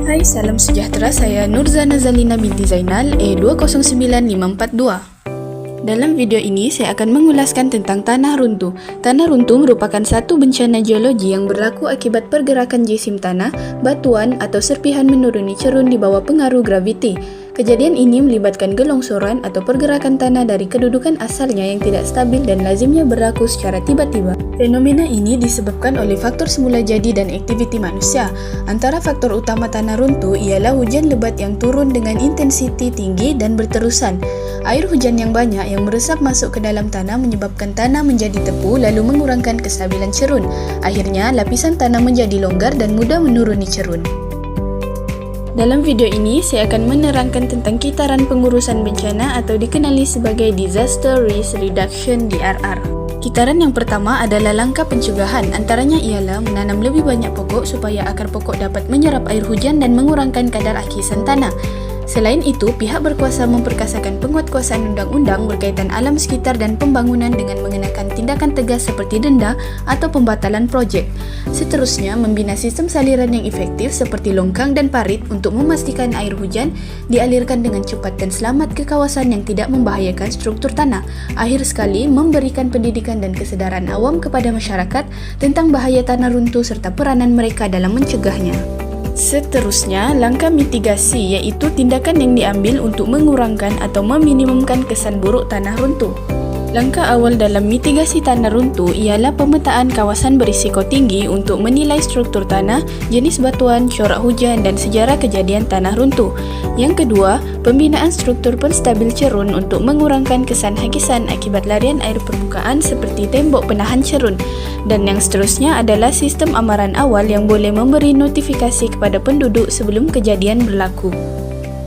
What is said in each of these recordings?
Hai, salam sejahtera. Saya Nurzana Zalina binti Zainal, E209542. Dalam video ini, saya akan mengulaskan tentang tanah runtuh. Tanah runtuh merupakan satu bencana geologi yang berlaku akibat pergerakan jisim tanah, batuan atau serpihan menuruni cerun di bawah pengaruh graviti. Kejadian ini melibatkan gelongsoran atau pergerakan tanah dari kedudukan asalnya yang tidak stabil dan lazimnya berlaku secara tiba-tiba. Fenomena ini disebabkan oleh faktor semula jadi dan aktiviti manusia. Antara faktor utama tanah runtuh ialah hujan lebat yang turun dengan intensiti tinggi dan berterusan. Air hujan yang banyak yang meresap masuk ke dalam tanah menyebabkan tanah menjadi tepu lalu mengurangkan kestabilan cerun. Akhirnya, lapisan tanah menjadi longgar dan mudah menuruni cerun. Dalam video ini, saya akan menerangkan tentang kitaran pengurusan bencana atau dikenali sebagai Disaster Risk Reduction (DRR). Kitaran yang pertama adalah langkah pencegahan, antaranya ialah menanam lebih banyak pokok supaya akar pokok dapat menyerap air hujan dan mengurangkan kadar akisan tanah. Selain itu, pihak berkuasa memperkasakan penguatkuasaan undang-undang berkaitan alam sekitar dan pembangunan dengan mengenakan tindakan tegas seperti denda atau pembatalan projek. Seterusnya, membina sistem saliran yang efektif seperti longkang dan parit untuk memastikan air hujan dialirkan dengan cepat dan selamat ke kawasan yang tidak membahayakan struktur tanah. Akhir sekali, memberikan pendidikan dan kesedaran awam kepada masyarakat tentang bahaya tanah runtuh serta peranan mereka dalam mencegahnya. Seterusnya, langkah mitigasi iaitu tindakan yang diambil untuk mengurangkan atau meminimumkan kesan buruk tanah runtuh. Langkah awal dalam mitigasi tanah runtuh ialah pemetaan kawasan berisiko tinggi untuk menilai struktur tanah, jenis batuan, corak hujan dan sejarah kejadian tanah runtuh. Yang kedua, pembinaan struktur penstabil cerun untuk mengurangkan kesan hakisan akibat larian air permukaan seperti tembok penahan cerun. Dan yang seterusnya adalah sistem amaran awal yang boleh memberi notifikasi kepada penduduk sebelum kejadian berlaku.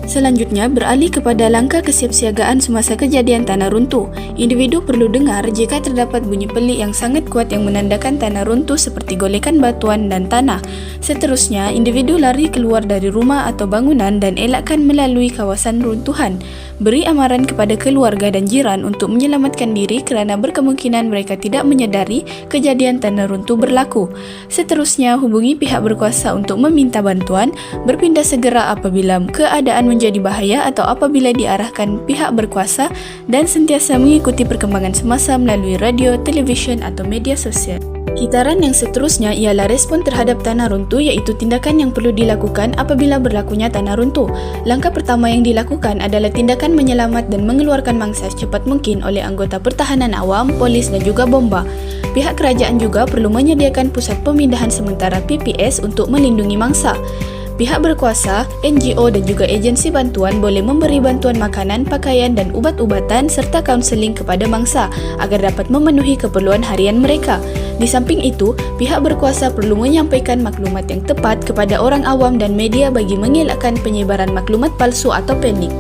Selanjutnya, beralih kepada langkah kesiapsiagaan semasa kejadian tanah runtuh. Individu perlu dengar jika terdapat bunyi pelik yang sangat kuat yang menandakan tanah runtuh seperti golekan batuan dan tanah. Seterusnya, individu lari keluar dari rumah atau bangunan dan elakkan melalui kawasan runtuhan. Beri amaran kepada keluarga dan jiran untuk menyelamatkan diri kerana berkemungkinan mereka tidak menyedari kejadian tanah runtuh berlaku. Seterusnya, hubungi pihak berkuasa untuk meminta bantuan, berpindah segera apabila keadaan menjadi bahaya atau apabila diarahkan pihak berkuasa dan sentiasa mengikuti perkembangan semasa melalui radio, televisyen atau media sosial. Kitaran yang seterusnya ialah respon terhadap tanah runtuh iaitu tindakan yang perlu dilakukan apabila berlakunya tanah runtuh. Langkah pertama yang dilakukan adalah tindakan menyelamat dan mengeluarkan mangsa secepat mungkin oleh anggota pertahanan awam, polis dan juga bomba. Pihak kerajaan juga perlu menyediakan pusat pemindahan sementara PPS untuk melindungi mangsa. Pihak berkuasa, NGO dan juga agensi bantuan boleh memberi bantuan makanan, pakaian dan ubat-ubatan serta kaunseling kepada mangsa agar dapat memenuhi keperluan harian mereka. Di samping itu, pihak berkuasa perlu menyampaikan maklumat yang tepat kepada orang awam dan media bagi mengelakkan penyebaran maklumat palsu atau panik.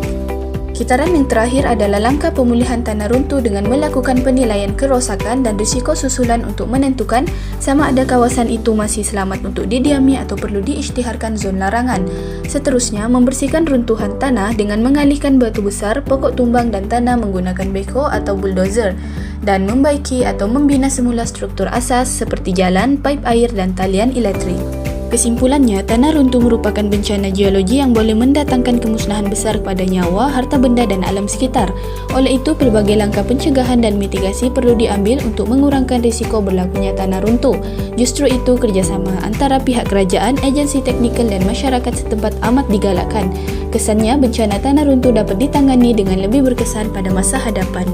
Kitaran yang terakhir adalah langkah pemulihan tanah runtuh dengan melakukan penilaian kerosakan dan risiko susulan untuk menentukan sama ada kawasan itu masih selamat untuk didiami atau perlu diisytiharkan zon larangan. Seterusnya, membersihkan runtuhan tanah dengan mengalihkan batu besar, pokok tumbang dan tanah menggunakan beko atau bulldozer dan membaiki atau membina semula struktur asas seperti jalan, pipe air dan talian elektrik. Kesimpulannya, tanah runtuh merupakan bencana geologi yang boleh mendatangkan kemusnahan besar kepada nyawa, harta benda dan alam sekitar. Oleh itu, pelbagai langkah pencegahan dan mitigasi perlu diambil untuk mengurangkan risiko berlakunya tanah runtuh. Justru itu, kerjasama antara pihak kerajaan, agensi teknikal dan masyarakat setempat amat digalakkan. Kesannya, bencana tanah runtuh dapat ditangani dengan lebih berkesan pada masa hadapan.